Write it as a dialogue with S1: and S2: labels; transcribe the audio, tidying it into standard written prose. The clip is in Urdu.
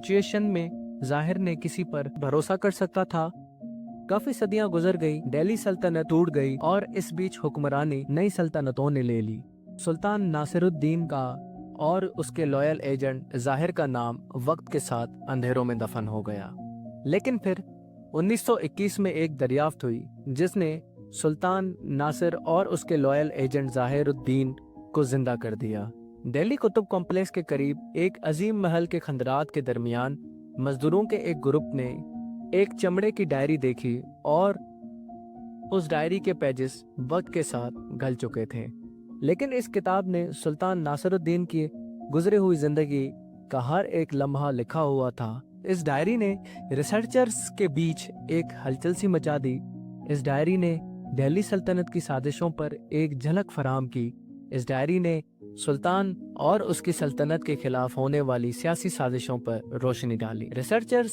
S1: سچویشن میں ظاہر نے کسی پر بھروسہ کر سکتا تھا؟ کافی صدیاں گزر گئی، دہلی سلطنت ٹوٹ گئی اور اس بیچ حکمرانی نئی سلطنتوں نے لے لی۔ سلطان ناصر الدین کا اور اس کے لویل ایجنٹ ظاہر کا نام وقت کے ساتھ اندھیروں میں دفن ہو گیا۔ لیکن پھر 1921 میں ایک دریافت ہوئی جس نے سلطان ناصر اور اس کے لویل ایجنٹ ظاہر الدین کو زندہ کر دیا۔ دہلی کتب کمپلیکس کے قریب ایک عظیم محل کے کھنڈرات کے درمیان مزدوروں کے ایک گروپ نے ایک چمڑے کی ڈائری دیکھی اور اس ڈائری کے پیجز وقت کے ساتھ گل چکے تھے، لیکن اس کتاب نے سلطان ناصر الدین کی گزری ہوئی زندگی کا ہر ایک لمحہ لکھا ہوا تھا۔ اس ڈائری نے ریسرچرز کے بیچ ایک ہلچل سی مچا دی۔ اس ڈائری نے دہلی سلطنت کی سازشوں پر ایک جھلک فراہم کی۔ اس ڈائری نے سلطان اور اس کی سلطنت کے خلاف ہونے والی سیاسی سازشوں پر روشنی ڈالی۔ ریسرچرز